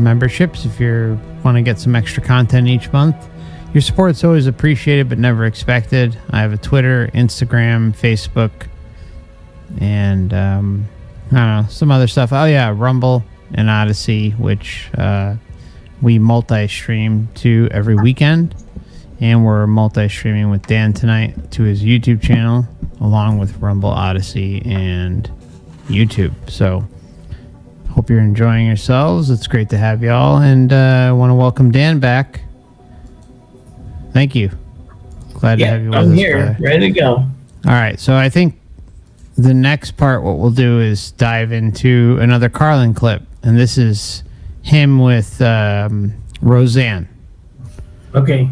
memberships if you want to get some extra content each month. Your support's always appreciated but never expected. I have a Twitter, Instagram, Facebook, and I don't know, some other stuff. Oh yeah, Rumble and Odyssey, which we multi-stream to every weekend. And we're multi-streaming with Dan tonight to his YouTube channel, along with Rumble, Odyssey, and YouTube. So, hope you're enjoying yourselves. It's great to have y'all, and I want to welcome Dan back. Thank you. Glad to have you with us. I'm here, ready to go. All right, so I think the next part, what we'll do is dive into another Carlin clip, and this is him with Roseanne. Okay.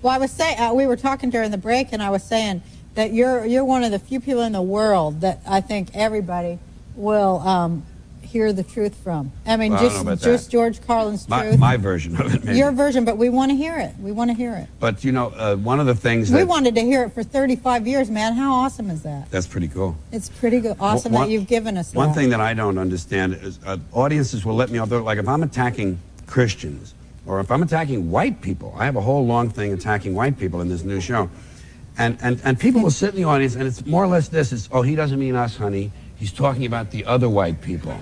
Well, I was saying, we were talking during the break, and I was saying that you're one of the few people in the world that I think everybody will hear the truth from. I mean, just George Carlin's truth. My version of it, maybe. Your version, but we want to hear it. We want to hear it. But, you know, one of the things that... We wanted to hear it for 35 years, man. How awesome is that? That's pretty cool. It's pretty good. Awesome that you've given us that. One thing that I don't understand is audiences will let me off. Like, if I'm attacking Christians, or if I'm attacking white people, I have a whole long thing attacking white people in this new show. And people will sit in the audience, and it's more or less this. It's, oh, he doesn't mean us, honey. He's talking about the other white people.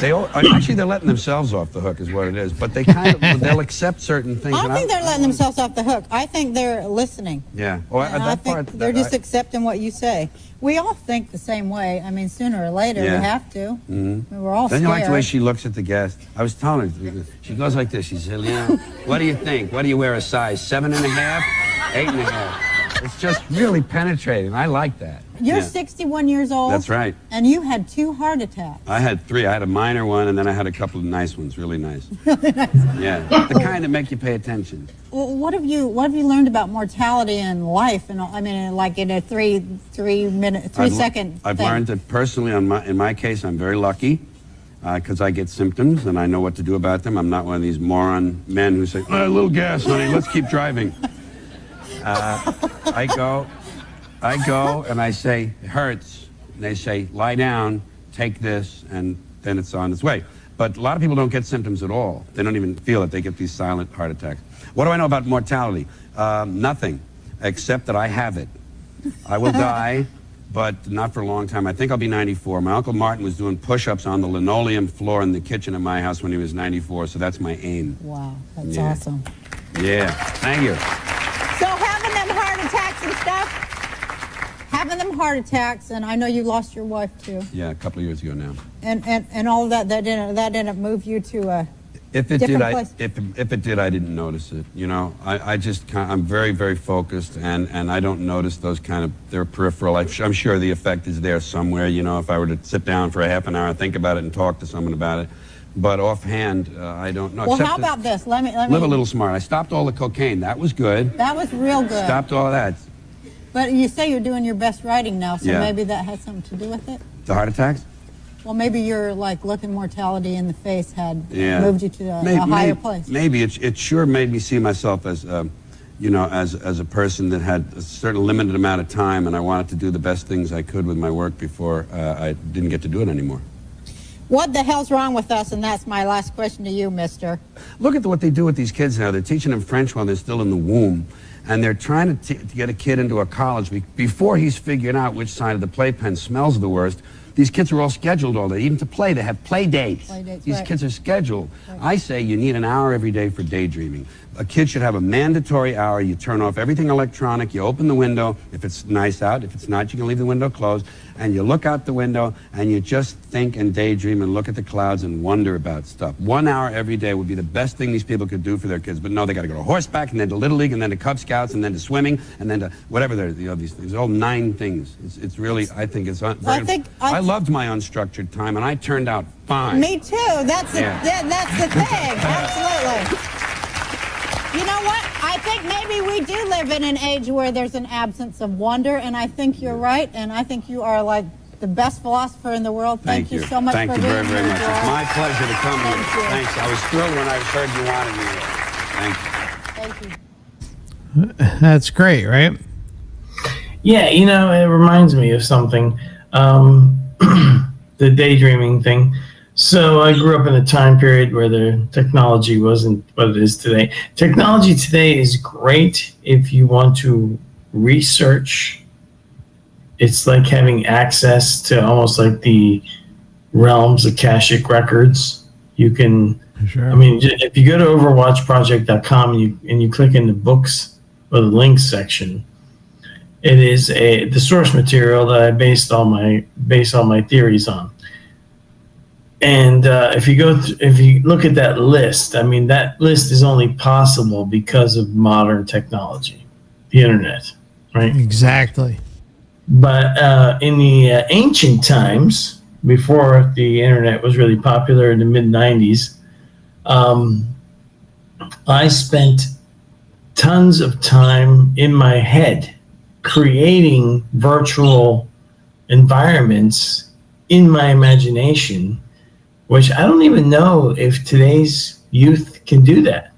Actually, they're letting themselves off the hook is what it is. But they they'll accept certain things. I don't think they're letting themselves off the hook. I think they're listening. Yeah. I think they're just accepting what you say. We all think the same way. I mean, sooner or later, we have to. Mm-hmm. We're all scared. Then you like the way she looks at the guest. I was telling her, she goes like this. She said, you know, what do you think? What do you wear a size? 7.5? 8.5? It's just really penetrating. I like that. You're 61 years old. That's right. And you had 2 heart attacks. I had 3. I had a minor one, and then I had a couple of nice ones, really nice. Really nice. Yeah, the kind that make you pay attention. Well, what have you learned about mortality and life? And I mean, like in a 3 second. I've learned that personally, in my case, I'm very lucky because I get symptoms and I know what to do about them. I'm not one of these moron men who say, "Oh, a little gas, honey. Let's keep driving." I go and I say, it hurts. And they say, lie down, take this, and then it's on its way. But a lot of people don't get symptoms at all. They don't even feel it. They get these silent heart attacks. What do I know about mortality? Nothing, except that I have it. I will die, but not for a long time. I think I'll be 94. My Uncle Martin was doing push-ups on the linoleum floor in the kitchen of my house when he was 94, so that's my aim. Wow, that's awesome. Yeah, thank you. So having them heart attacks and stuff, and I know you lost your wife too. Yeah, a couple of years ago now. And all of that didn't move you to a different place. If it did, I didn't notice it. You know, I'm very, very focused, and I don't notice those kind of, they're peripheral. I'm sure the effect is there somewhere. You know, if I were to sit down for a half an hour and think about it and talk to someone about it. But offhand, I don't know. Well, how about this? Let me live a little smart. I stopped all the cocaine. That was good. That was real good. Stopped all of that. But you say you're doing your best writing now, so maybe that has something to do with it? The heart attacks? Well, maybe your looking mortality in the face had moved you to a higher place. Maybe it sure made me see myself as, as a person that had a certain limited amount of time, and I wanted to do the best things I could with my work before I didn't get to do it anymore. What the hell's wrong with us? And that's my last question to you, mister. Look at what they do with these kids now. They're teaching them French while they're still in the womb. And they're trying to get a kid into a college before he's figured out which side of the playpen smells the worst. These kids are all scheduled all day. Even to play, they have play dates. These kids are scheduled. Right. I say you need an hour every day for daydreaming. A kid should have a mandatory hour. You turn off everything electronic. You open the window. If it's nice out, if it's not, you can leave the window closed. And you look out the window and you just think and daydream and look at the clouds and wonder about stuff. 1 hour every day would be the best thing these people could do for their kids. But no, they got to go to horseback and then to Little League and then to Cub Scouts and then to swimming and then to whatever these things. All 9 things. It's really, I think it's I loved my unstructured time and I turned out fine. Me too. That's the thing. Absolutely. You know what? I think maybe we do live in an age where there's an absence of wonder, and I think you're right, and I think you are like the best philosopher in the world. Thank you so much for being here. Thank you very, very much. It's my pleasure to come here. Thanks. I was thrilled when I heard you wanted me here. Thank you. That's great, right? Yeah, it reminds me of something. the daydreaming thing. So I grew up in a time period where the technology wasn't what it is today. Technology today is great if you want to research. It's like having access to almost like the realms of Akashic records. You can, Sure. I mean, if you go to overwatchproject.com and you click in the books or the links section, it is the source material that I base all my theories on. And if you look at that list, I mean, that list is only possible because of modern technology, the internet, right? Exactly. But in the ancient times, before the internet was really popular in the mid 90s, I spent tons of time in my head creating virtual environments in my imagination, which I don't even know if today's youth can do that.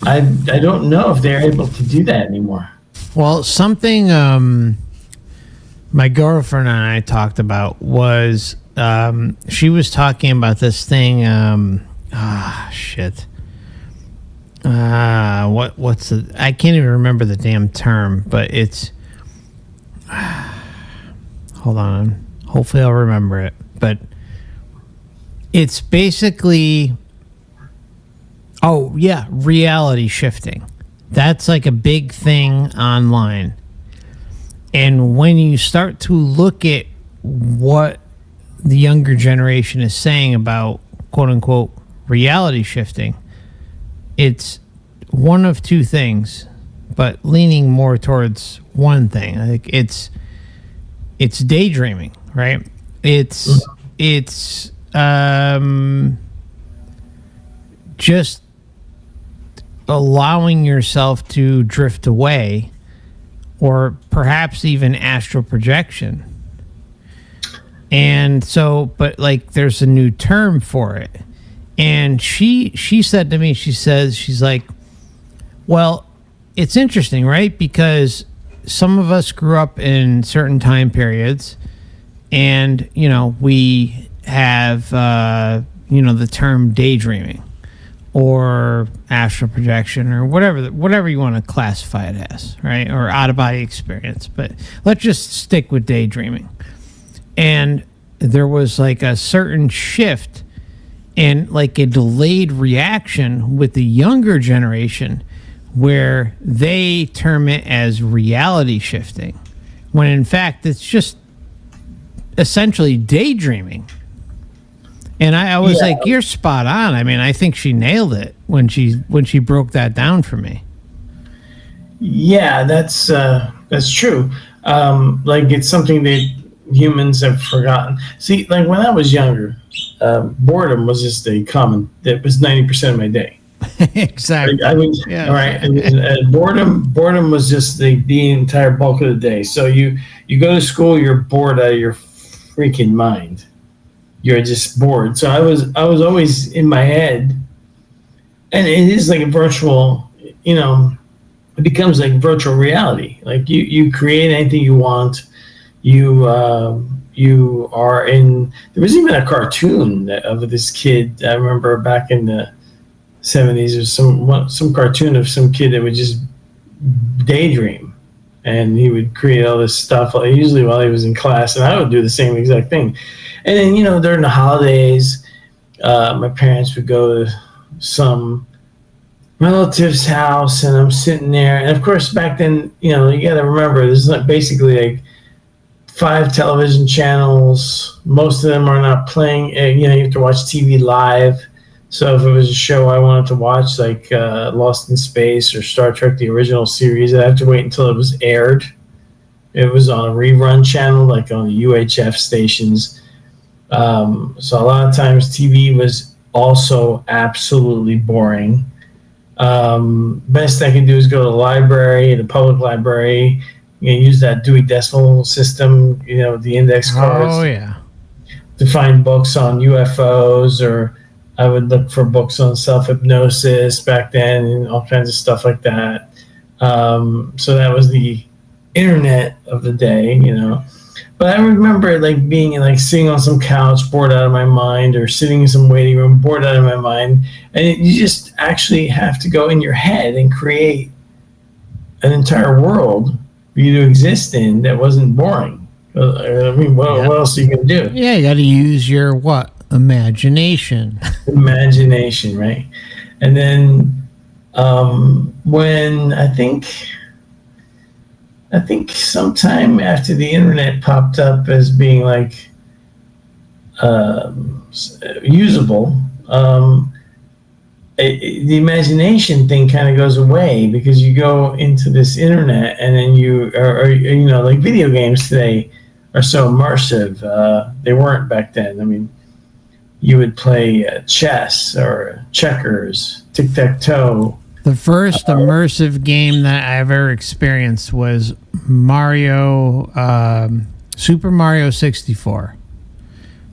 I don't know if they're able to do that anymore. Well, something my girlfriend and I talked about was she was talking about this thing. What's the? I can't even remember the damn term, but it's. Hold on. Hopefully, I'll remember it. But it's basically. Oh yeah, reality shifting. That's like a big thing online. And when you start to look at what the younger generation is saying about quote unquote reality shifting, it's one of two things, but leaning more towards one thing. I think it's daydreaming, right? It's just allowing yourself to drift away, or perhaps even astral projection. And so, but like, there's a new term for it. And she said to me, she's like, well, it's interesting, right? Because some of us grew up in certain time periods, and, you know, we have, the term daydreaming or astral projection or whatever you want to classify it as, right? Or out of body experience. But let's just stick with daydreaming. And there was like a certain shift and like a delayed reaction with the younger generation where they term it as reality shifting, when in fact it's just essentially daydreaming. And I was like, you're spot on. I mean, I think she nailed it when she broke that down for me. Yeah, that's true. Like, it's something that humans have forgotten. See, like when I was younger, boredom was just that was 90% of my day. Exactly. I mean, yeah. All right. And boredom was just the entire bulk of the day. So you go to school, you're bored out of your freaking mind. You're just bored. So I was always in my head, and it is like a virtual, it becomes like virtual reality. Like you create anything you want. You are in. There was even a cartoon of this kid. I remember back in the 70s. There's some cartoon of some kid that would just daydream, and he would create all this stuff. Usually while he was in class, and I would do the same exact thing. And then, during the holidays, my parents would go to some relative's house, and I'm sitting there. And of course, back then, you got to remember, there's basically like 5 television channels. Most of them are not playing. You have to watch TV live. So if it was a show I wanted to watch, like Lost in Space or Star Trek, the original series, I'd have to wait until it was aired. It was on a rerun channel, like on the UHF stations. So a lot of times TV was also absolutely boring. Best I can do is go to the public library, use that Dewey Decimal System, the index cards. Oh, yeah. To find books on UFOs, or I would look for books on self-hypnosis back then and all kinds of stuff like that. So that was the internet of the day, But I remember like being like sitting on some couch, bored out of my mind, or sitting in some waiting room, bored out of my mind, and you just actually have to go in your head and create an entire world for you to exist in that wasn't boring. I mean, what else are you gonna do? Yeah, you got to use your what? Imagination. Imagination, right? And then when I think sometime after the internet popped up as being like usable, the imagination thing kind of goes away because you go into this internet and then you know, like video games today are so immersive. They weren't back then. I mean, you would play chess or checkers, tic-tac-toe. The first immersive game that I've ever experienced was Super Mario 64.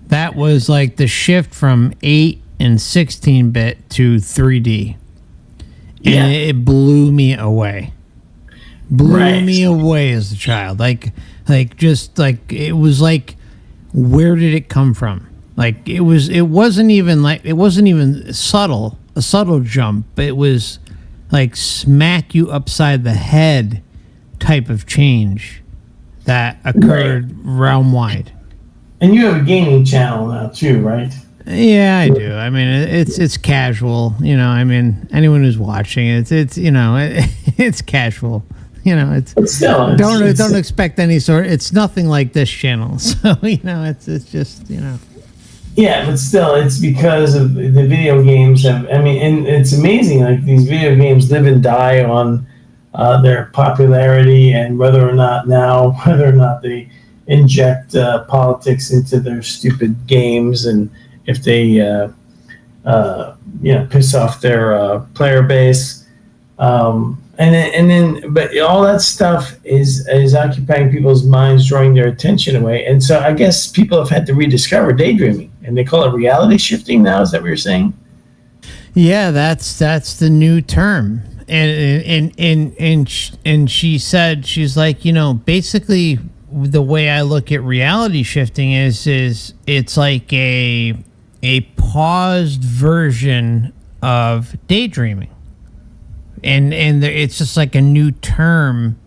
That was like the shift from 8 and 16-bit to 3D. And it blew me away. Blew me away as a child. Like it was like, where did it come from? Like it wasn't even a subtle jump, but it was like smack you upside the head type of change that occurred realm wide. And you have a gaming channel now too, right? Yeah, I do. I mean, it's casual, you know. I mean, anyone who's watching it's you know, it's casual. You know, don't expect any sort. It's nothing like this channel, so you know, it's just, you know. Yeah, but still, it's because of the video games have. I mean, and it's amazing. Like these video games live and die on their popularity and whether or not they inject politics into their stupid games, and if they you know, piss off their player base. And then, but all that stuff is occupying people's minds, drawing their attention away. And so I guess people have had to rediscover daydreaming, and they call it reality shifting now. Is that what you're saying? Yeah, that's the new term. And she said, she's like, you know, basically the way I look at reality shifting is it's like a paused version of daydreaming. And it's just like a new term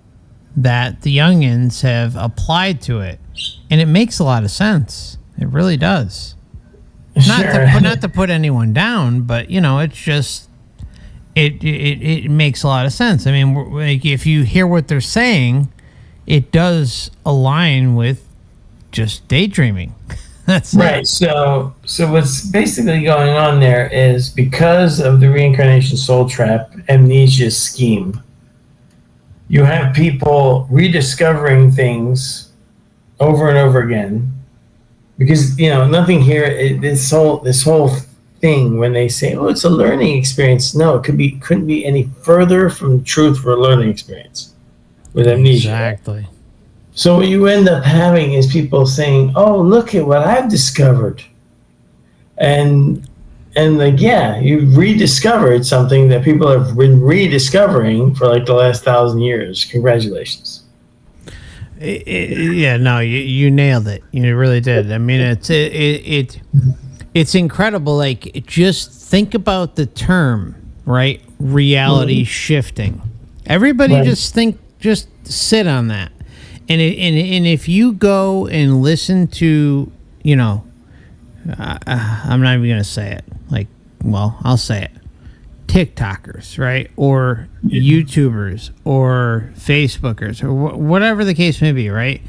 that the youngins have applied to it, and it makes a lot of sense. It really does. Not to put anyone down, but you know, it's just it makes a lot of sense. I mean, like if you hear what they're saying, it does align with just daydreaming. That's right. So what's basically going on there is because of the reincarnation soul trap amnesia scheme, you have people rediscovering things over and over again because, you know, nothing here. This whole thing when they say, "Oh, it's a learning experience," no, couldn't be any further from the truth for a learning experience with amnesia. Exactly. So what you end up having is people saying, "Oh, look at what I've discovered," and like, yeah, you've rediscovered something that people have been rediscovering for like the last 1,000 years. Congratulations. Yeah, no, you nailed it. You really did. I mean, it's incredible. Like, just think about the term, right? Reality shifting. Everybody just sit on that. And if you go and listen to, you know, I'm not even going to say it. Like, well, I'll say it. TikTokers, right? Or YouTubers or Facebookers or whatever the case may be, right?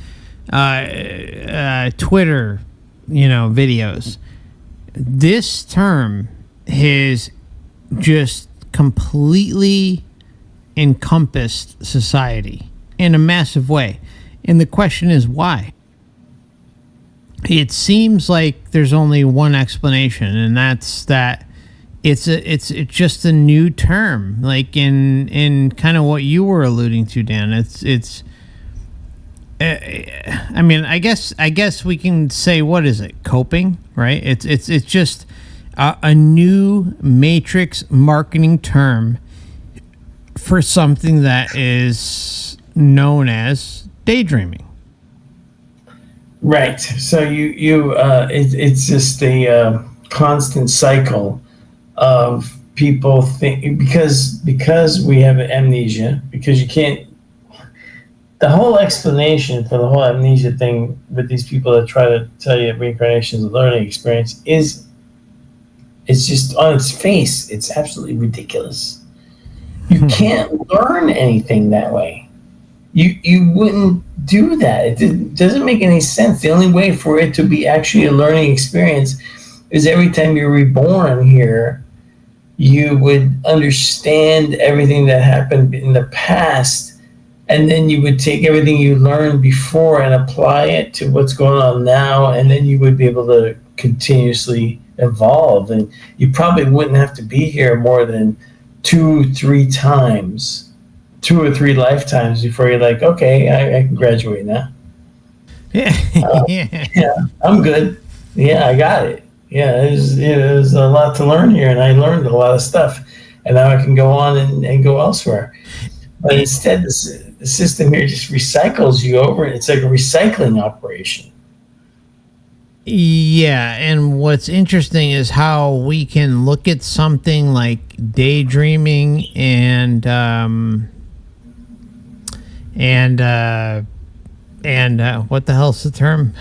Twitter, you know, videos. This term has just completely encompassed society in a massive way. And the question is why? It seems like there's only one explanation, and that's that it's just a new term, like in kind of what you were alluding to, Dan. I mean, I guess we can say, what is it? Coping, right? It's just a new matrix marketing term for something that is known as daydreaming. Right. So it's just a constant cycle of people think because we have amnesia, because you can't. The whole explanation for the whole amnesia thing with these people that try to tell you reincarnation is a learning experience is it's just on its face. It's absolutely ridiculous. You can't learn anything that way. You wouldn't do that. It doesn't make any sense. The only way for it to be actually a learning experience is every time you're reborn here, you would understand everything that happened in the past, and then you would take everything you learned before and apply it to what's going on now, and then you would be able to continuously evolve. And you probably wouldn't have to be here more than 2-3 times, 2 or 3 lifetimes before you're like, okay, I can graduate now. Yeah, I'm good. Yeah, I got it. Yeah, there's a lot to learn here, and I learned a lot of stuff, and now I can go on and go elsewhere. But instead, the system here just recycles you over. It's like a recycling operation. Yeah, and what's interesting is how we can look at something like daydreaming and what the hell's the term?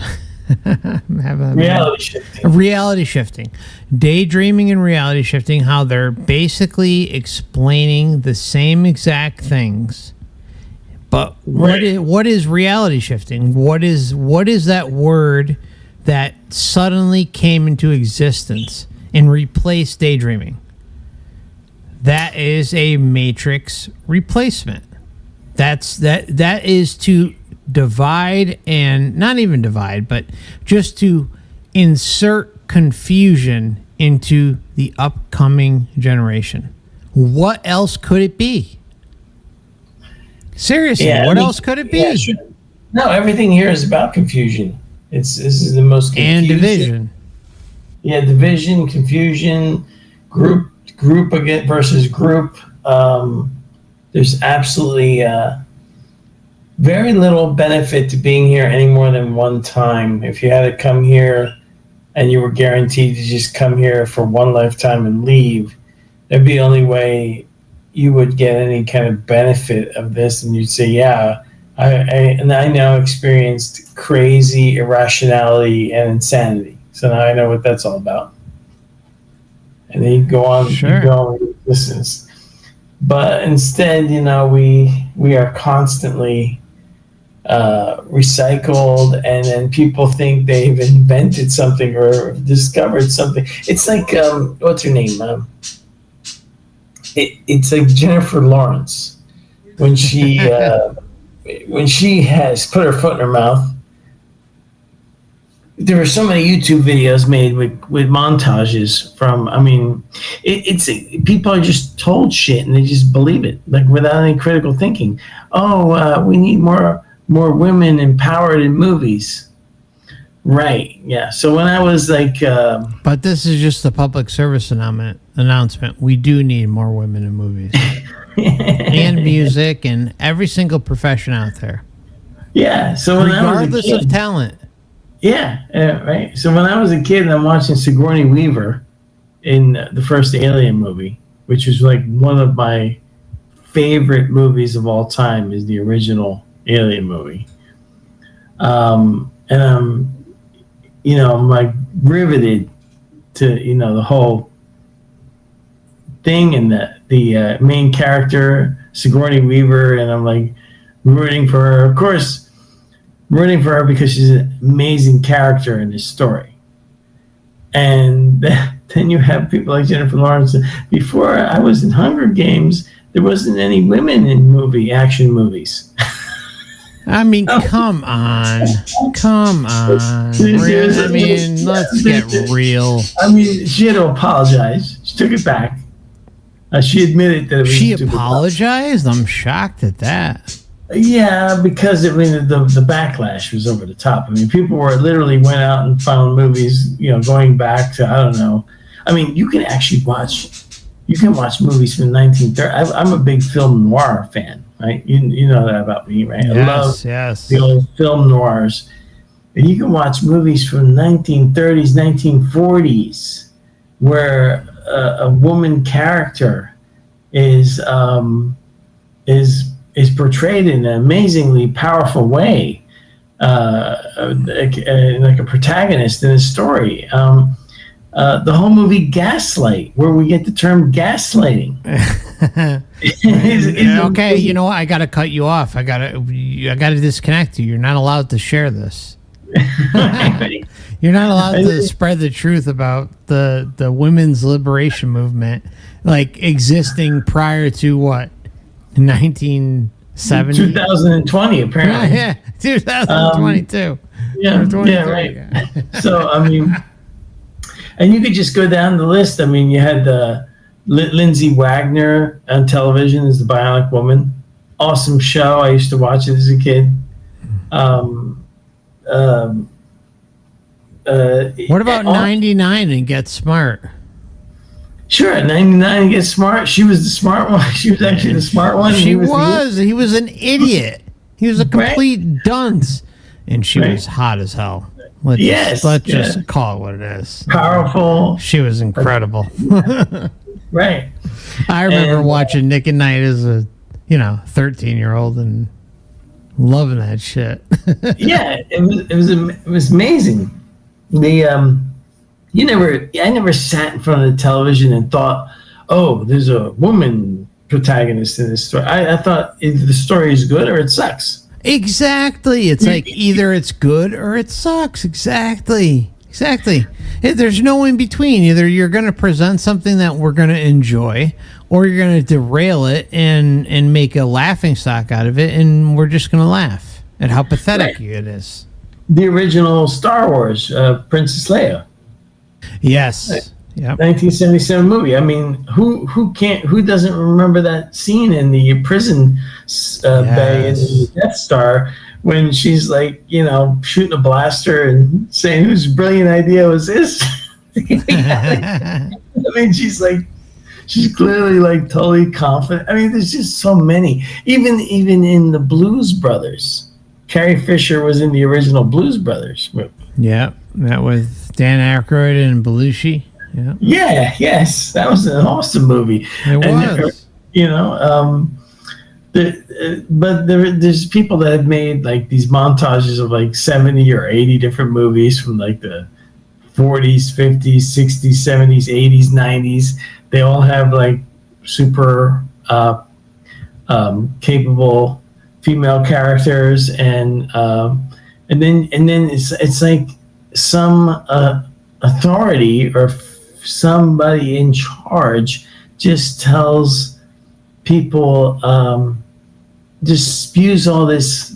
Reality shifting. Daydreaming and reality shifting, how they're basically explaining the same exact things. But what is reality shifting? What is that word that suddenly came into existence and replaced daydreaming? That is a matrix replacement. That is to divide, and not even divide, but just to insert confusion into the upcoming generation. What else could it be? Seriously, what else could it be? Yeah, sure. No, everything here is about confusion. This is the most confusing. And division. Yeah, division, confusion, group again versus group. There's absolutely very little benefit to being here any more than one time. If you had to come here and you were guaranteed to just come here for one lifetime and leave, that'd be the only way you would get any kind of benefit of this. And you'd say, yeah, I now experienced crazy irrationality and insanity. So now I know what that's all about. And then you go on, sure. You go on with distance. But instead, we are constantly recycled, and then people think they've invented something or discovered something. It's like what's her name? It's like Jennifer Lawrence when she has put her foot in her mouth. There were so many YouTube videos made with montages from. I mean, it's people are just told shit and they just believe it, like without any critical thinking. Oh, we need more women empowered in movies. Right. Yeah. So when I was like, but this is just a public service announcement. We do need more women in movies and music and every single profession out there. Yeah. So when regardless of talent. Yeah, right. So when I was a kid and I'm watching Sigourney Weaver in the first Alien movie, which was like one of my favorite movies of all time, is the original Alien movie. And I'm like riveted to the whole thing, and the main character Sigourney Weaver, and I'm like rooting for her. Of course. Rooting for her because she's an amazing character in this story. And then you have people like Jennifer Lawrence. Before I was in Hunger Games, there wasn't any women in action movies. I mean, come on. I mean, let's get real. I mean, she had to apologize. She took it back. She admitted that it was She apologized? I'm shocked at that. Yeah, because the backlash was over the top. I mean, people literally went out and found movies, going back to, I don't know. I mean, you can watch movies from the 1930s. I'm a big film noir fan, right? You know that about me, right? Yes, I love the old film noirs. And you can watch movies from 1930s, 1940s, where a woman character is portrayed in an amazingly powerful way, like a protagonist in a story. The whole movie Gaslight, where we get the term gaslighting. Okay, you know what? I got to cut you off. I got to disconnect you. You're not allowed to share this. You're not allowed to spread the truth about the women's liberation movement, like existing prior to what, 1970? 2020, apparently. Yeah, 2022. Yeah, right. So, I mean, and you could just go down the list. I mean, you had Lindsay Wagner on television as the Bionic Woman. Awesome show. I used to watch it as a kid. What about 99 and Get Smart? Sure, 99 and Get Smart. She was the smart one. She was actually the smart one. He was an idiot. He was a complete dunce. And she was hot as hell. Let's just call it what it is. Powerful. She was incredible. Right. I remember watching Nick at Night as a 13-year-old and loving that shit. Yeah, it was amazing. I never sat in front of the television and thought, oh, there's a woman protagonist in this story. I thought either the story is good or it sucks. Exactly. It's like either it's good or it sucks. Exactly. There's no in between. Either you're going to present something that we're going to enjoy, or you're going to derail it and make a laughing stock out of it, and we're just going to laugh at how pathetic it is. The original Star Wars, Princess Leia. Yes. Yep. 1977 movie. I mean, who doesn't remember that scene in the prison bay in the Death Star when she's like, shooting a blaster and saying, whose brilliant idea was this? I mean, she's clearly like totally confident. I mean, there's just so many. Even in the Blues Brothers, Carrie Fisher was in the original Blues Brothers movie. Yeah, that was Dan Aykroyd and Belushi. Yeah. Yeah. Yes, that was an awesome movie. It was. But there's people that have made like these montages of like 70 or 80 different movies from like the 40s, 50s, 60s, 70s, 80s, 90s. They all have like super capable female characters, and then it's like some authority or somebody in charge just tells people, just spews all this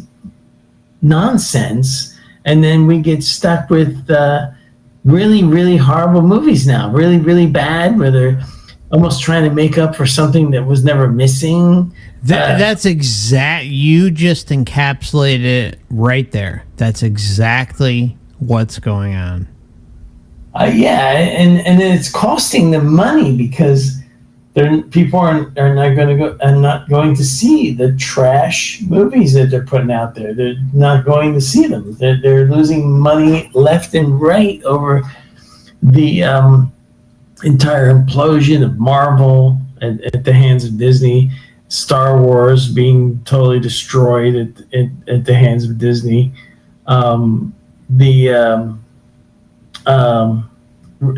nonsense, and then we get stuck with really, really horrible movies now, really, really bad, where they're almost trying to make up for something that was never missing. That's you just encapsulated it right there. That's exactly what's going on. Yeah, and then it's costing them money because people are not going to see the trash movies that they're putting out there. They're not going to see them. They're losing money left and right over the entire implosion of Marvel at the hands of Disney. Star Wars being totally destroyed at the hands of Disney.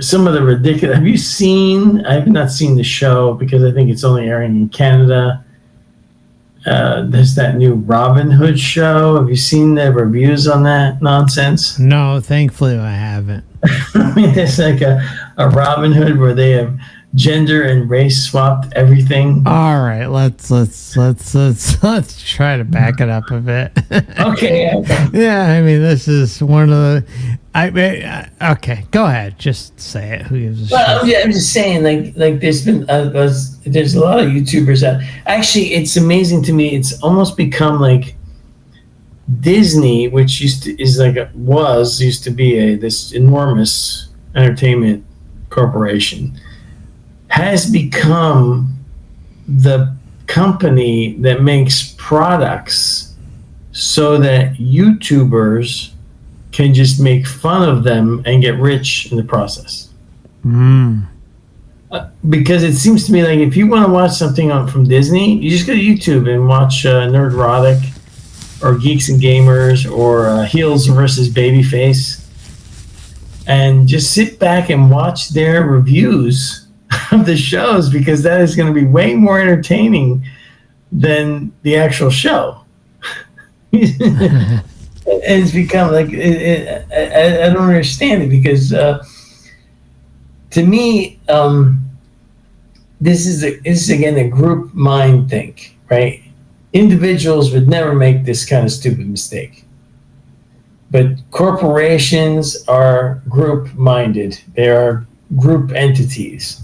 Some of the ridiculous. Have you seen? I have not seen the show because I think it's only airing in Canada. There's that new Robin Hood show. Have you seen the reviews on that nonsense? No, thankfully I haven't. I mean, there's like a Robin Hood where they have gender and race swapped everything. All right, let's try to back it up a bit. Okay. Yeah, I mean, this is one of the. Okay, go ahead. Just say it. Who gives a shit? I'm just saying, like there's been there's a lot of YouTubers out. Actually, it's amazing to me. It's almost become like Disney, which used to be this enormous entertainment corporation, has become the company that makes products so that YouTubers can just make fun of them and get rich in the process. Because it seems to me like if you want to watch something from Disney, you just go to YouTube and watch Nerdrotic or Geeks and Gamers or Heels versus Babyface, and just sit back and watch their reviews of the shows, because that is going to be way more entertaining than the actual show. And it's become like I don't understand it, because to me, this is again a group mind thing, right? Individuals would never make this kind of stupid mistake, but corporations are group minded. They are group entities.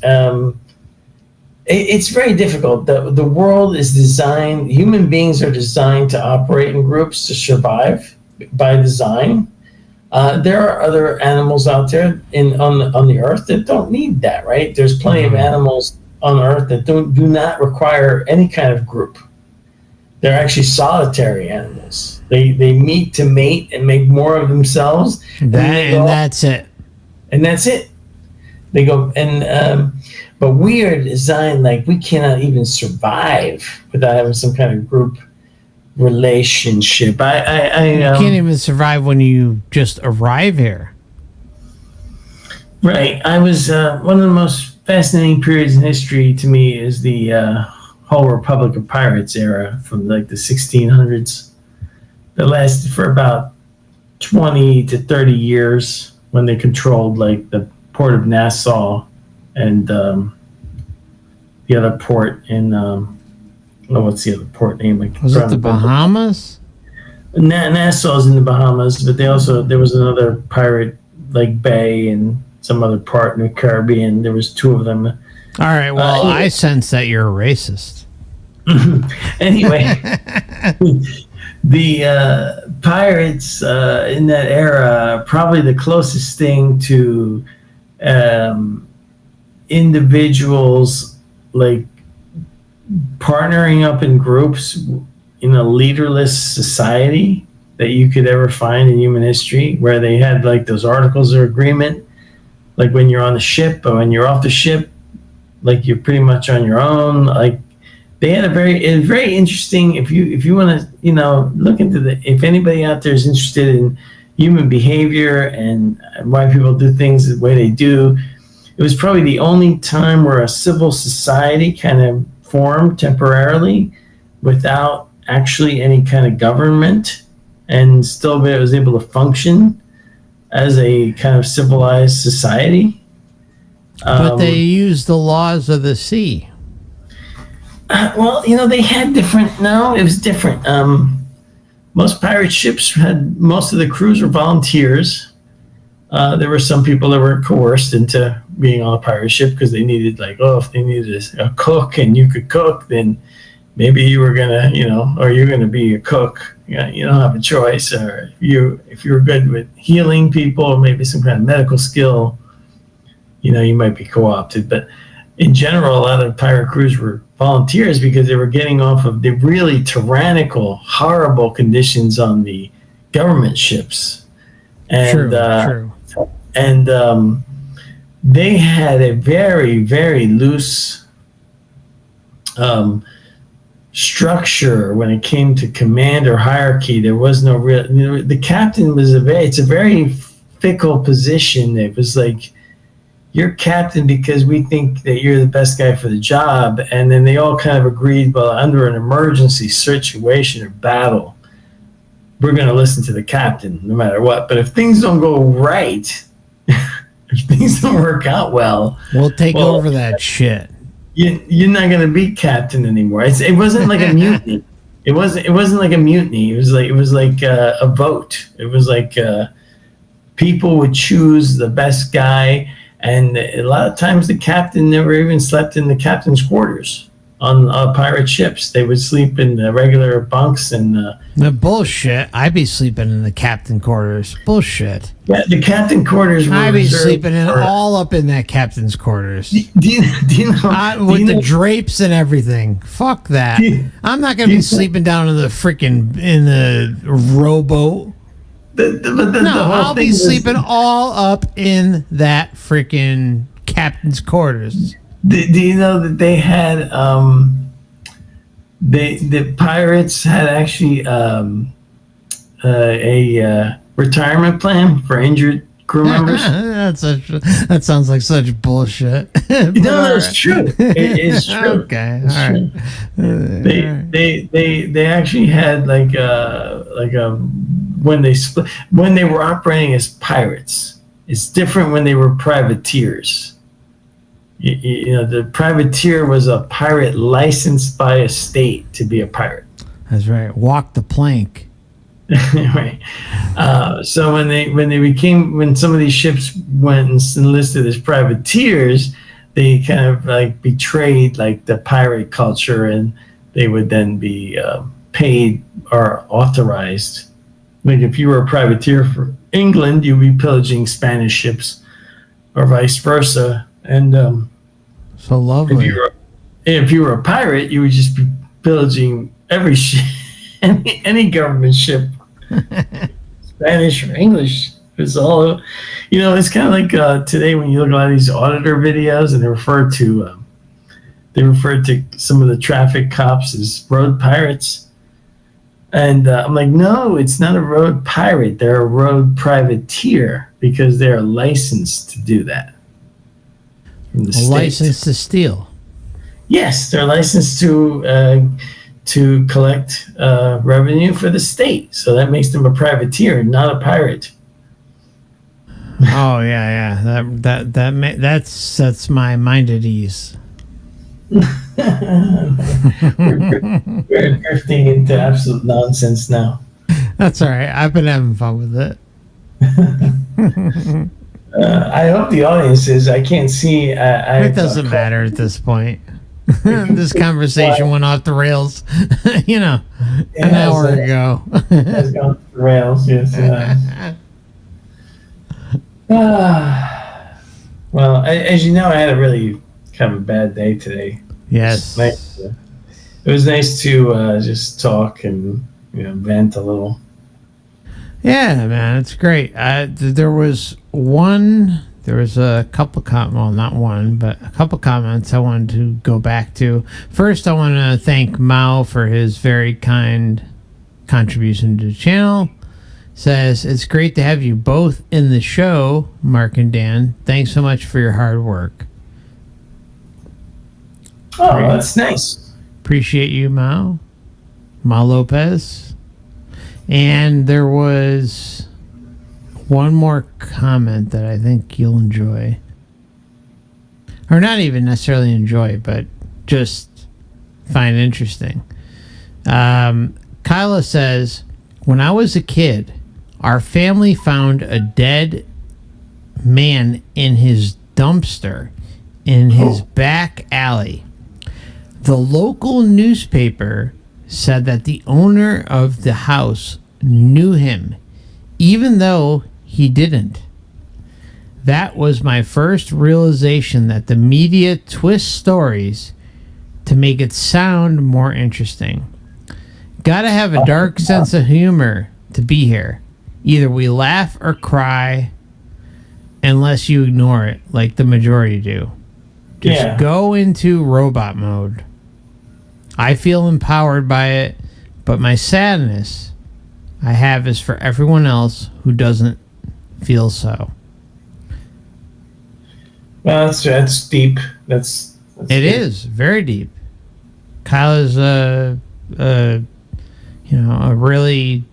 It's very difficult. The world is designed. Human beings are designed to operate in groups to survive by design. There are other animals out there on the earth that don't need that, right? There's plenty of animals on earth that do not require any kind of group. They're actually solitary animals. They meet to mate and make more of themselves. That's it. And that's it. They go but we are designed like we cannot even survive without having some kind of group relationship. You can't even survive when you just arrive here. Right. I was one of the most fascinating periods in history to me is the whole Republic of Pirates era from like the 1600s. That lasted for about 20 to 30 years, when they controlled like the port of Nassau and the other port in what's the other port name? Was it the Bahamas? Nassau's in the Bahamas, but there was another pirate like bay and some other part in the Caribbean. There was two of them. All right. Well, I sense that you're a racist. Anyway, the pirates in that era, probably the closest thing to individuals like partnering up in groups in a leaderless society that you could ever find in human history, where they had like those articles of agreement, like when you're on the ship or when you're off the ship, like you're pretty much on your own. Like they had very interesting. If you want to look into if anybody out there is interested in human behavior and why people do things the way they do, it was probably the only time where a civil society kind of formed temporarily without actually any kind of government, and still was able to function as a kind of civilized society. But they used the laws of the sea. Well, they had different. No, it was different. Most pirate ships most of the crews were volunteers. There were some people that were coerced into being on a pirate ship because they needed, if they needed a cook and you could cook, then maybe you were gonna, or you're gonna be a cook. You don't have a choice. Or if you were good with healing people, or maybe some kind of medical skill, you might be co-opted. But in general, a lot of pirate crews were volunteers because they were getting off of the really tyrannical, horrible conditions on the government ships. And, true. And they had a very, very loose structure when it came to command or hierarchy. There was no real. The captain was it's a very fickle position. It was like, you're captain because we think that you're the best guy for the job, and then they all kind of agreed, well, under an emergency situation or battle, we're going to listen to the captain no matter what. But if things don't go right, if things don't work out well, we'll take over that shit. You're not going to be captain anymore. It wasn't like a mutiny. It wasn't like a mutiny. It was like a vote. It was like people would choose the best guy, and a lot of times the captain never even slept in the captain's quarters on pirate ships. They would sleep in the regular bunks and the bullshit. I'd be sleeping in the captain quarters. Bullshit. Yeah, the captain quarters were I'd be sleeping all up in that captain's quarters. Do you know with the drapes and everything. Fuck that. I'm not gonna be sleeping down in the rowboat. the whole I'll thing be was, sleeping all up in that freaking captain's quarters. Do you know that they had the pirates had actually a retirement plan for injured crew members? That sounds like such bullshit. No, it's true. It is true. Okay, It's all true. right. They actually had like a when they were operating as pirates. It's different when they were privateers. You know, the privateer was a pirate licensed by a state to be a pirate. That's right. Walk the plank. Right. So when some of these ships went and enlisted as privateers, they kind of like betrayed like the pirate culture, and they would then be paid or authorized. Like if you were a privateer for England, you'd be pillaging Spanish ships, or vice versa. And So lovely. if you were a pirate, you would just be pillaging every ship, any government ship, Spanish or English. It's all, it's kind of like today when you look at a lot of these auditor videos, and they refer to some of the traffic cops as road pirates. And I'm like, no, it's not a road pirate. They're a road privateer because they're licensed to do that. From the state. License to steal. Yes, they're licensed to collect revenue for the state. So that makes them a privateer, not a pirate. Oh yeah. That sets my mind at ease. We're drifting into absolute nonsense now. That's all right. I've been having fun with it. I hope the audience is. I can't see. It doesn't matter at this point. This conversation went off the rails, an hour ago. Has gone off the rails, yes. Well, as you know, I had a really kind of a bad day today. Yes. It was nice to just talk and vent a little. Yeah, man, it's great. There was a couple not one, but a couple comments I wanted to go back to. First, I want to thank Mao for his very kind contribution to the channel. Says, it's great to have you both in the show, Mark and Dan. Thanks so much for your hard work. Oh, that's nice. Appreciate you, Mao Lopez. And there was one more comment that I think you'll enjoy. Or not even necessarily enjoy, but just find interesting. Kyla says, when I was a kid, our family found a dead man in his dumpster in his back alley. The local newspaper said that the owner of the house knew him, even though he didn't. That was my first realization that the media twists stories to make it sound more interesting. Gotta have a dark sense of humor to be here. Either we laugh or cry, unless you ignore it like the majority do. Just go into robot mode. I feel empowered by it, but my sadness I have is for everyone else who doesn't feel so. Well, that's deep. That's it deep. Is very deep. Kyla's a really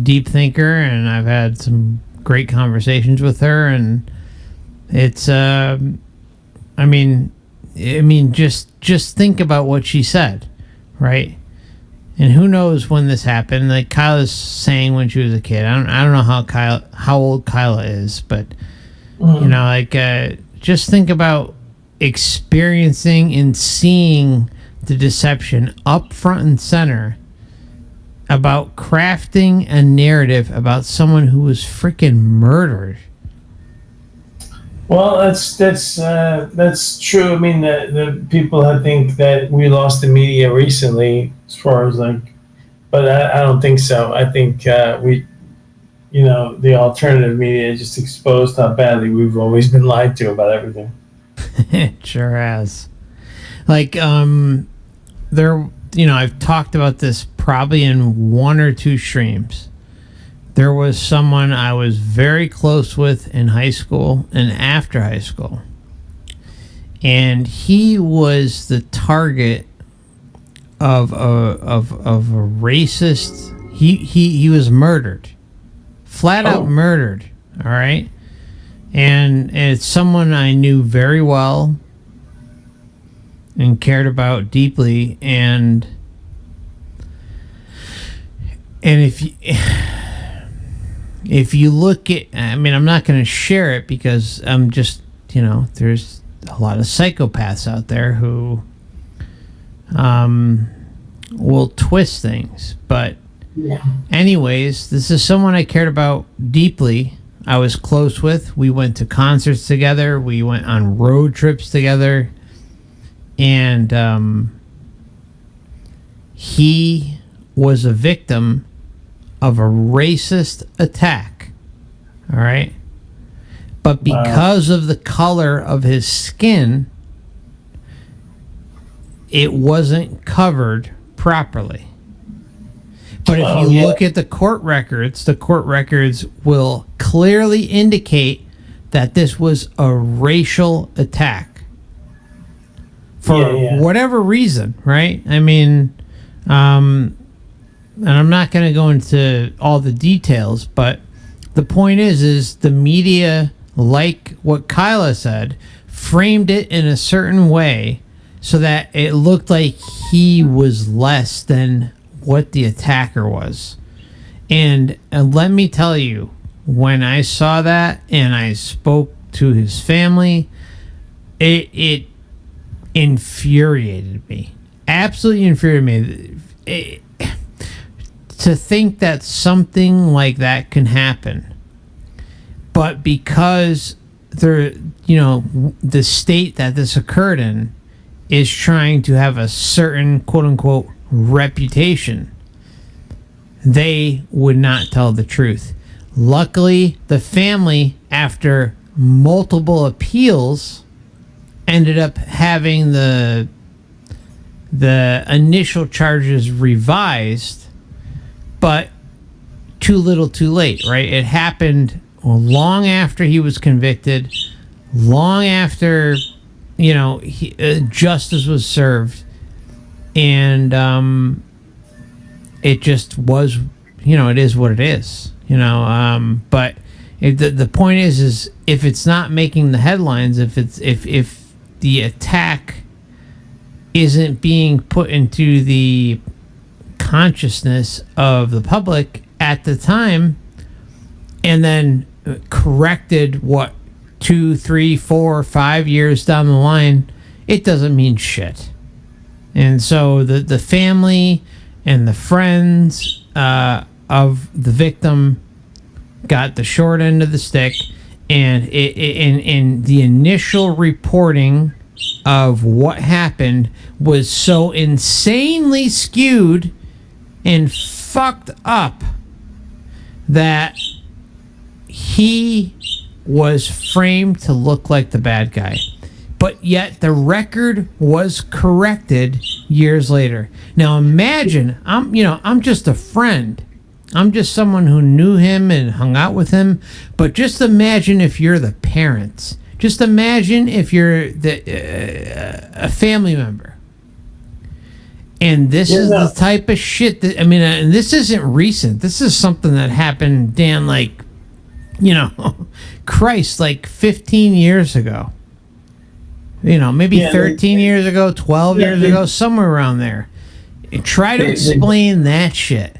deep thinker, and I've had some great conversations with her, and it's just think about what she said, right? And who knows when this happened? Like Kyla's saying when she was a kid. I don't know how old Kyla is, but just think about experiencing and seeing the deception up front and center about crafting a narrative about someone who was freaking murdered. Well, that's true. I mean, the people I think that we lost the media recently, as far as but I don't think so. I think the alternative media just exposed how badly we've always been lied to about everything. It sure has. Like, I've talked about this probably in one or two streams. There was someone I was very close with in high school and after high school. And he was the target of a racist. He was murdered. Flat out murdered. All right? And it's someone I knew very well and cared about deeply, and if you look at, I mean, I'm not going to share it because I'm just, there's a lot of psychopaths out there who will twist things. But anyways, this is someone I cared about deeply. I was close with. We went to concerts together. We went on road trips together. And he was a victim of a racist attack. All right? But because of the color of his skin, it wasn't covered properly. But if you look at the court records will clearly indicate that this was a racial attack. For whatever reason, right? I mean, and I'm not going to go into all the details, but the point is the media, like what Kyla said, framed it in a certain way so that it looked like he was less than what the attacker was. And let me tell you, when I saw that and I spoke to his family, it infuriated me. Absolutely infuriated me. To think that something like that can happen, but because the state that this occurred in is trying to have a certain quote unquote reputation, they would not tell the truth. Luckily, the family, after multiple appeals, ended up having the initial charges revised, but too little too late, right? It happened long after he was convicted, long after justice was served, and it just was, it is what it is, but the point is if it's not making the headlines, if the attack isn't being put into the consciousness of the public at the time, and then corrected 2, 3, 4, 5 years down the line, it doesn't mean shit. And so the family and the friends of the victim got the short end of the stick, and in the initial reporting of what happened was so insanely skewed and fucked up that he was framed to look like the bad guy. But yet the record was corrected years later. Now imagine, I'm just a friend. I'm just someone who knew him and hung out with him. But just imagine if you're the parents. Just imagine if you're a family member. And this is the type of shit that, and this isn't recent. This is something that happened, Dan, Christ, 15 years ago. Maybe 13 years ago, 12 years ago, somewhere around there. Try to explain that shit.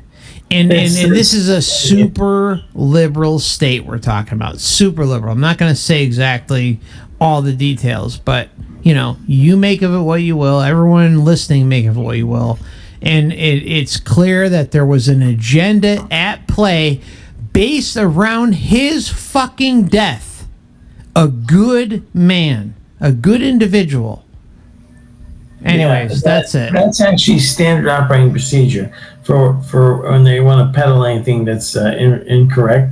And this is a super liberal state we're talking about. Super liberal. I'm not going to say exactly all the details, but, you make of it what you will. Everyone listening make of it what you will. And it's clear that there was an agenda at play based around his fucking death. A good man. A good individual. Anyways, that's it. That's actually standard operating procedure. for when they want to peddle anything that's incorrect.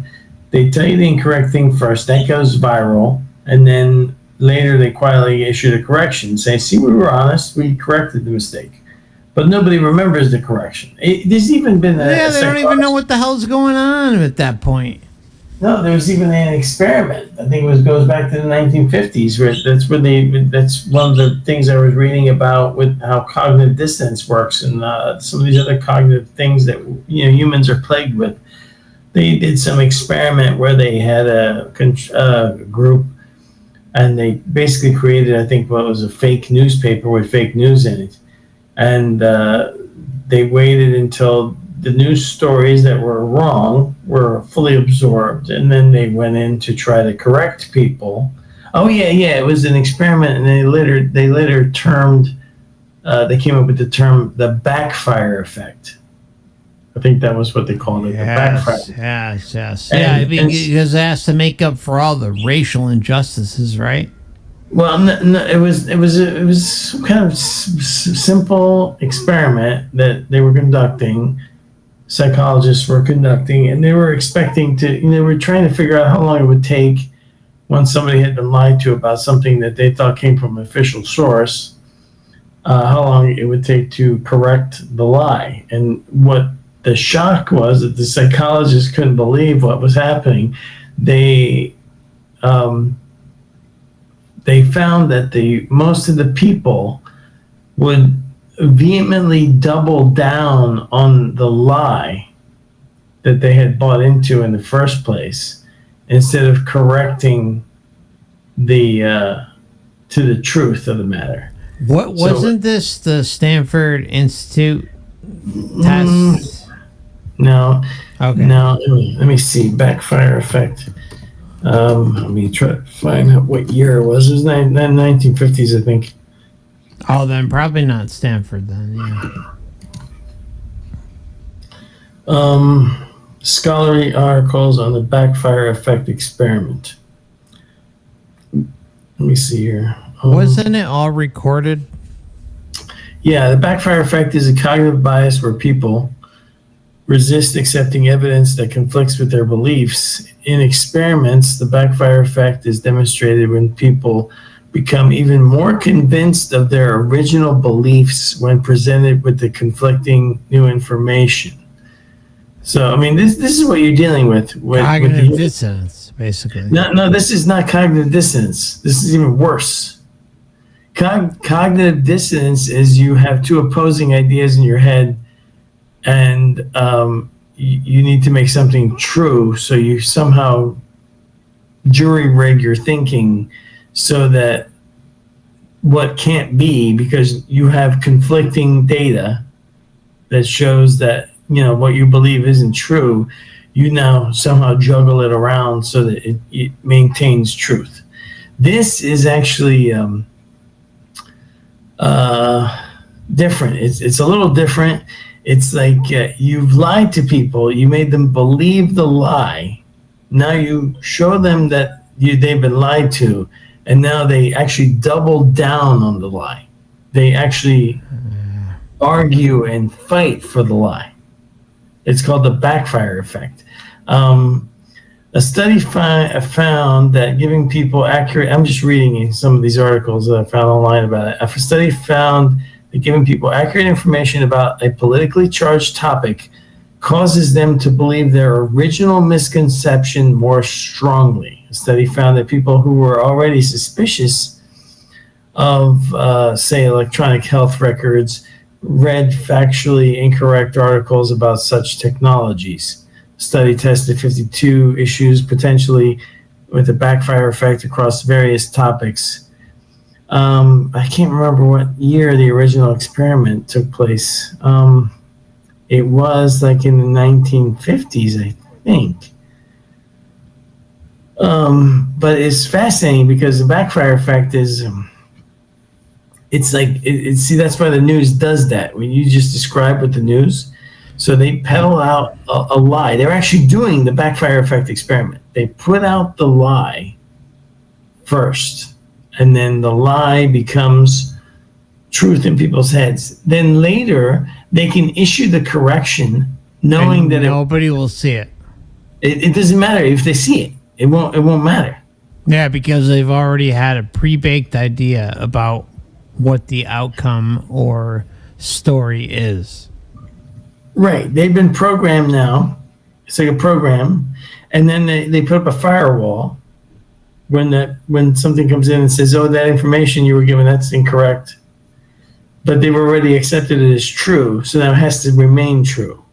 They tell you the incorrect thing first, that goes viral, and then later they quietly issue the correction, say, "See, we were honest, we corrected the mistake." But nobody remembers the correction. There's even been they don't even know what the hell's going on at that point. No, there was even an experiment. I think goes back to the 1950s. That's one of the things I was reading about with how cognitive dissonance works and some of these other cognitive things that humans are plagued with. They did some experiment where they had a group, and they basically created, I think, what was a fake newspaper with fake news in it, and they waited until the news stories that were wrong were fully absorbed, and then they went in to try to correct people. Oh yeah, it was an experiment, and they later termed, they came up with the term the backfire effect. I think that was what they called it, the backfire. Yes. Because it has to make up for all the racial injustices, right? Well, no, it was some kind of simple experiment that they were conducting. Psychologists were conducting, and they were expecting to, they were trying to figure out how long it would take once somebody had been lied to about something that they thought came from an official source, how long it would take to correct the lie. And what the shock was that the psychologists couldn't believe what was happening. They found that most of the people would vehemently double down on the lie that they had bought into in the first place, instead of correcting to the truth of the matter. What wasn't this the Stanford Institute test? No. Okay. Now let me see. Backfire effect. Let me try to find out what year it was. It was 1950s, I think. Oh, then probably not Stanford then, yeah. Scholarly articles on the backfire effect experiment. Let me see here. Wasn't it all recorded? Yeah, the backfire effect is a cognitive bias where people resist accepting evidence that conflicts with their beliefs. In experiments, the backfire effect is demonstrated when people become even more convinced of their original beliefs when presented with the conflicting new information. So, I mean, this is what you're dealing with cognitive dissonance, basically. No, this is not cognitive dissonance. This is even worse. Cognitive dissonance is you have two opposing ideas in your head, and you need to make something true, so you somehow jury rig your thinking so that what can't be, because you have conflicting data that shows that what you believe isn't true, you now somehow juggle it around so that it maintains truth. This is actually different. It's a little different. It's like you've lied to people. You made them believe the lie. Now you show them that they've been lied to, and now they actually double down on the lie. They actually argue and fight for the lie. It's called the backfire effect. A study found that giving people accurate, I'm just reading some of these articles that I found online about it. A study found that giving people accurate information about a politically charged topic causes them to believe their original misconception more strongly. A study found that people who were already suspicious of, say, electronic health records read factually incorrect articles about such technologies. The study tested 52 issues potentially with a backfire effect across various topics. I can't remember what year the original experiment took place. It was like in the 1950s, I think. But it's fascinating because the backfire effect is, it's like, see, that's why the news does that. When you just describe with the news, so they peddle out a lie. They're actually doing the backfire effect experiment. They put out the lie first, and then the lie becomes truth in people's heads. Then later, they can issue the correction knowing And that nobody will see it. it doesn't matter if they see it. It won't matter. Yeah, because they've already had a pre-baked idea about what the outcome or story is. Right. They've been programmed now. It's like a program. And then they put up a firewall when something comes in and says, oh, that information you were given, that's incorrect. But they've already accepted it as true. So now it has to remain true.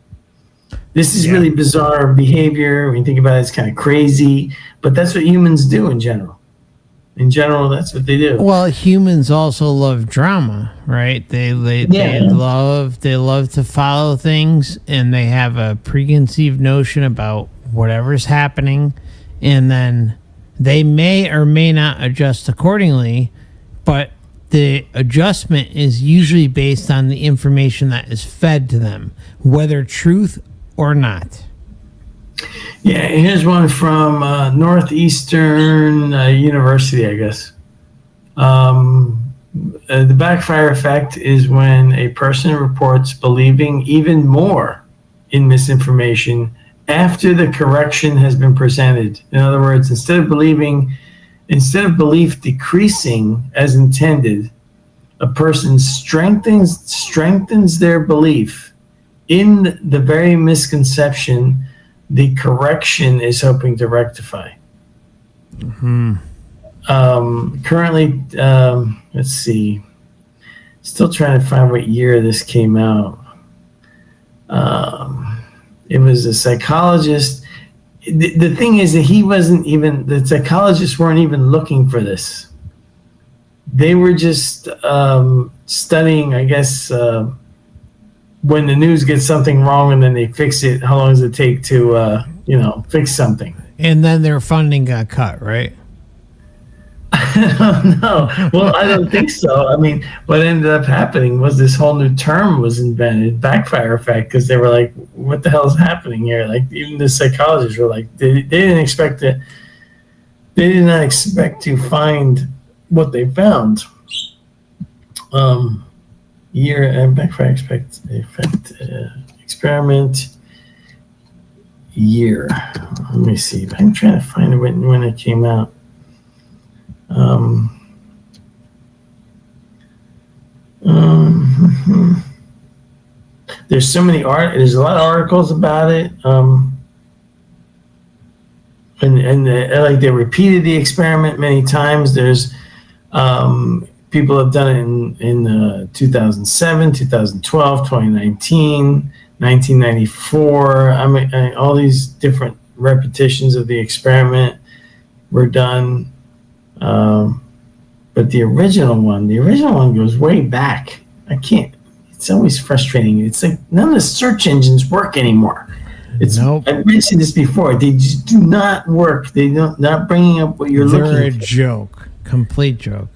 This is really bizarre behavior. When you think about it, it's kind of crazy. But that's what humans do in general. In general, that's what they do. Well, humans also love drama, right? They love to follow things, and they have a preconceived notion about whatever's happening, and then they may or may not adjust accordingly, but the adjustment is usually based on the information that is fed to them, whether truth or not. Yeah, here's one from Northeastern University, I guess. The backfire effect is when a person reports believing even more in misinformation after the correction has been presented. In other words, instead of belief decreasing as intended, a person strengthens their belief in the very misconception the correction is hoping to rectify. Mm-hmm. Currently, let's see. Still trying to find what year this came out. It was a psychologist. The thing is that the psychologists weren't even looking for this. They were just studying, I guess, when the news gets something wrong and then they fix it, how long does it take to, fix something? And then their funding got cut, right? I don't know. Well, I don't think so. I mean, what ended up happening was this whole new term was invented, backfire effect, because they were like, what the hell is happening here? Like, even the psychologists were like, they did not expect to find what they found. Year and backfire effect experiment year. Let me see. I'm trying to find when it came out. There's so many there's a lot of articles about it. Like they repeated the experiment many times. There's people have done it in 2007, 2012, 2019, 1994. I mean, all these different repetitions of the experiment were done. But the original one goes way back. It's always frustrating. It's like none of the search engines work anymore. Nope. I've mentioned this before. They just do not work. Not bringing up what you're looking for. They're a joke. Complete joke.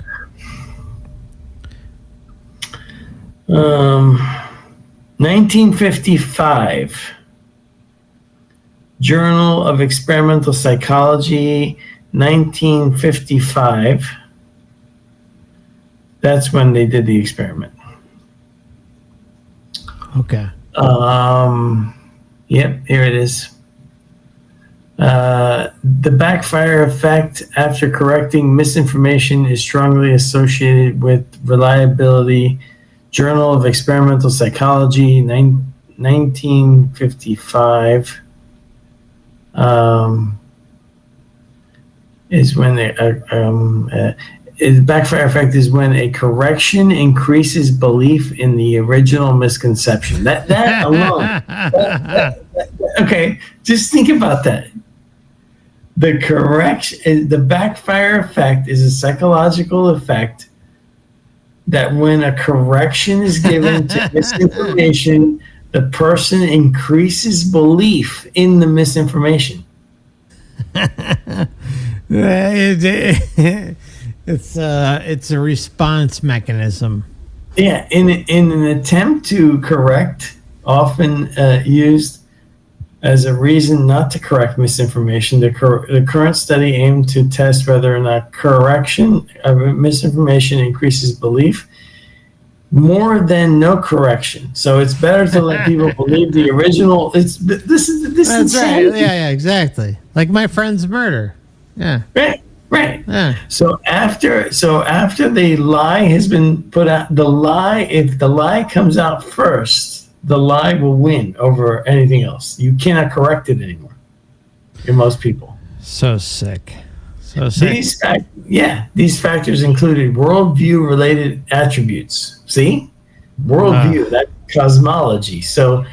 1955. Journal of Experimental Psychology, 1955. That's when they did the experiment. Okay. Yep, here it is. The backfire effect after correcting misinformation is strongly associated with reliability. Journal of Experimental Psychology, 1955. Is when the backfire effect is when a correction increases belief in the original misconception. That alone. Okay, just think about that. The backfire effect is a psychological effect that when a correction is given to misinformation, the person increases belief in the misinformation. It's a response mechanism. Yeah, in an attempt to correct, often used as a reason not to correct misinformation, the current study aimed to test whether or not correction of misinformation increases belief more than no correction. So it's better to let people believe the original. This is That's insanity. right. Yeah, exactly. Like my friend's murder. Yeah. Right. Yeah. So after the lie has been put out, if the lie comes out first, the lie will win over anything else. You cannot correct it anymore. In most people. So sick. So sick. These factors included worldview related attributes. See? Worldview, that cosmology. So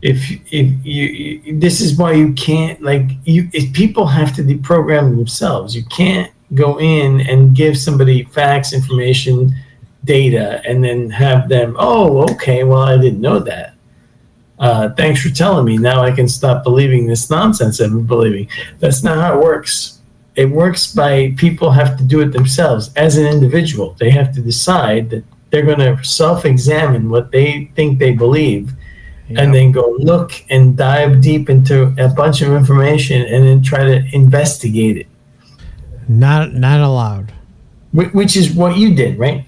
if you this is why you can't if people have to deprogram themselves. You can't go in and give somebody facts, information, data, and then have them, oh, okay, well, I didn't know that. Thanks for telling me. Now I can stop believing this nonsense I've been believing. That's not how it works. It works by people have to do it themselves as an individual. They have to decide that they're going to self-examine what they think they believe, and then go look and dive deep into a bunch of information and then try to investigate it. Not allowed. Which is what you did, right?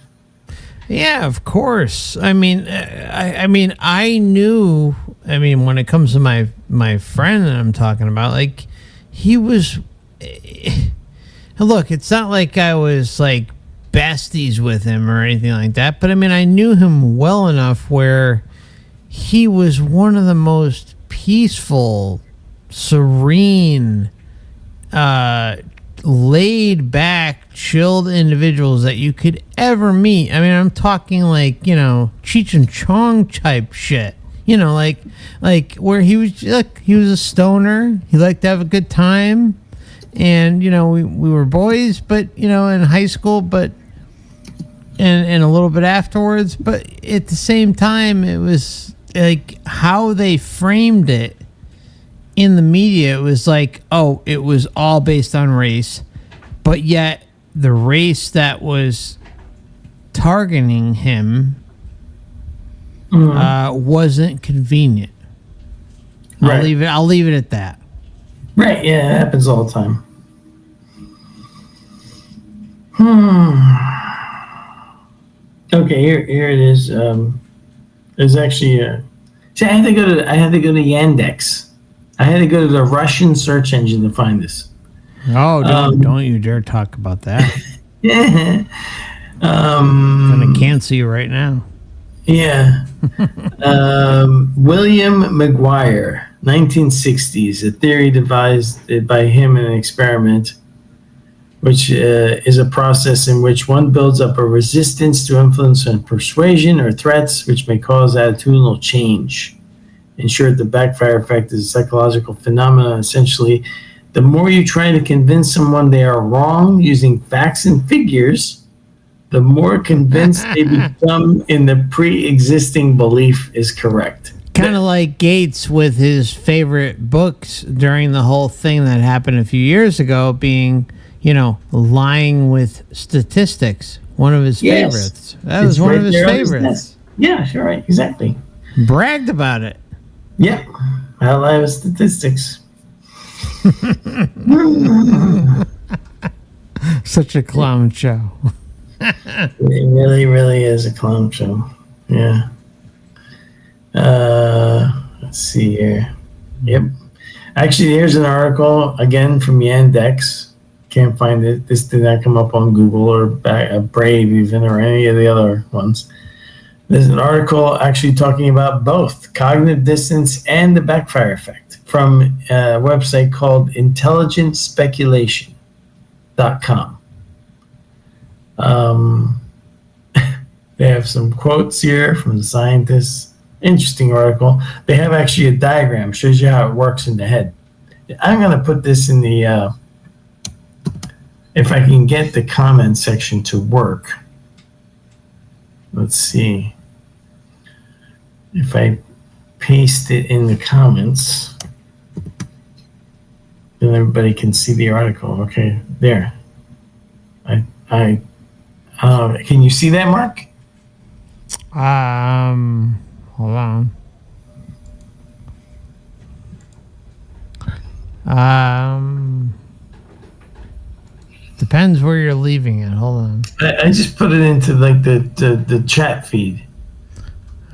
Yeah, of course. I mean, I knew. I mean, when it comes to my friend that I'm talking about, like, he was. Look, it's not like I was like besties with him or anything like that, but I mean, I knew him well enough where he was one of the most peaceful, serene, laid back, chilled individuals that you could ever meet. I mean, I'm talking like, you know, Cheech and Chong type shit. You know, like where he was a stoner. He liked to have a good time. And, you know, we were boys, but, you know, in high school, but and a little bit afterwards. But at the same time, it was like how they framed it in the media. It was like, oh, it was all based on race, but yet the race that was targeting him wasn't convenient. Right. I'll leave it at that. Right, yeah, it happens all the time. Okay, here it is. There's actually see, I had to go to Yandex. I had to go to the Russian search engine to find this. Oh, don't you dare talk about that. I'm gonna cancel you right now. Yeah. William McGuire, 1960s, a theory devised by him in an experiment, which is a process in which one builds up a resistance to influence and persuasion or threats, which may cause attitudinal change. In short, the backfire effect is a psychological phenomenon. Essentially, the more you try to convince someone they are wrong using facts and figures, the more convinced they become in the pre-existing belief is correct. Kind of like Gates with his favorite books during the whole thing that happened a few years ago, being, you know, lying with statistics. One of his favorites. That was one of his favorites. Yeah, sure, right, exactly. Bragged about it. Yep, I lie with statistics. Such a clown show. It really, really is a clown show. Yeah. Let's see here. Yep. Actually, here's an article again from Yandex. Can't find it. This did not come up on Google or Brave even or any of the other ones. There's an article actually talking about both cognitive dissonance and the backfire effect from a website called intelligentspeculation.com. They have some quotes here from the scientists. Interesting article. They have actually a diagram, shows you how it works in the head. I'm going to put this in the, if I can get the comment section to work. Let's see. If I paste it in the comments, then everybody can see the article. Okay, there. Can you see that, Mark? Hold on. The depends where you're leaving it. Hold on. I just put it into like the chat feed.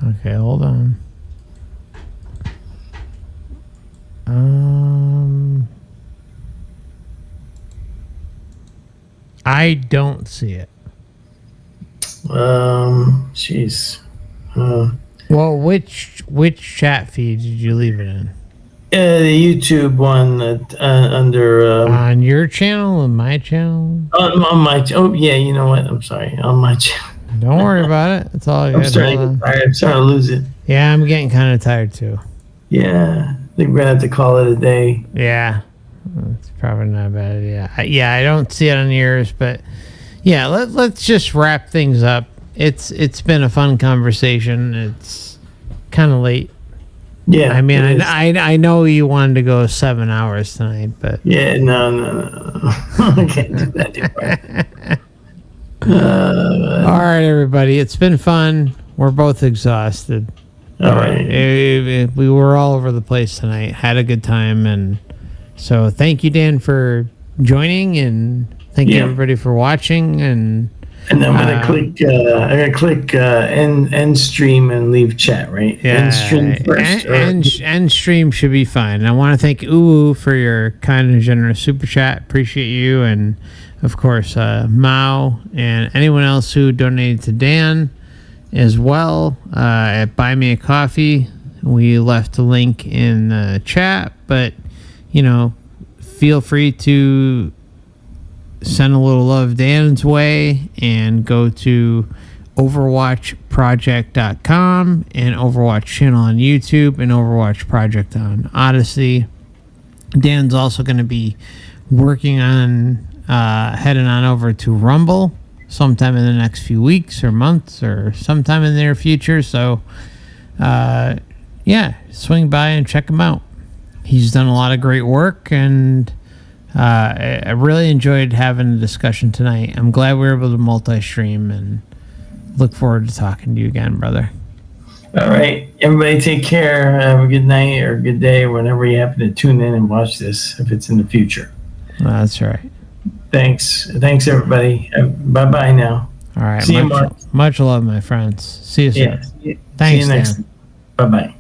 Okay, hold on. I don't see it. Jeez. Well, which chat feed did you leave it in? The YouTube one under On your channel and my channel? on my yeah, you know what? I'm sorry. On my channel. Don't worry about it. It's all good. I'm starting to get tired. I'm starting to lose it. Yeah, I'm getting kind of tired too. Yeah, I think we're gonna have to call it a day. Yeah, it's probably not a bad idea. I don't see it on yours, but yeah, let's just wrap things up. It's been a fun conversation. It's kind of late. Yeah, I mean, I know you wanted to go 7 hours tonight, but yeah, no. I can't do that anymore. All right, everybody, it's been fun. We're both exhausted. All right. We were all over the place tonight. Had a good time, and so thank you, Dan, for joining, and thank you everybody for watching. And then I'm gonna click end stream and leave chat, right? Yeah, end stream first. End stream should be fine. I want to thank Uwu for your kind and generous super chat. Appreciate you, and of course Mao and anyone else who donated to Dan as well at Buy Me a Coffee. We left a link in the chat, but feel free to send a little love Dan's way and go to overwatchproject.com and Overwatch channel on YouTube and Overwatch Project on Odyssey. Dan's also going to be working on heading on over to Rumble sometime in the next few weeks or months or sometime in the near future. So, swing by and check him out. He's done a lot of great work, and I really enjoyed having a discussion tonight. I'm glad we were able to multi-stream, and look forward to talking to you again, brother. All right. Everybody take care. Have a good night or a good day whenever you happen to tune in and watch this, if it's in the future. That's right. Thanks, everybody. Bye-bye now. All right. See you, Mark. Much love, my friends. See you soon. Yeah. Thanks, See you next Dan. time. Bye-bye.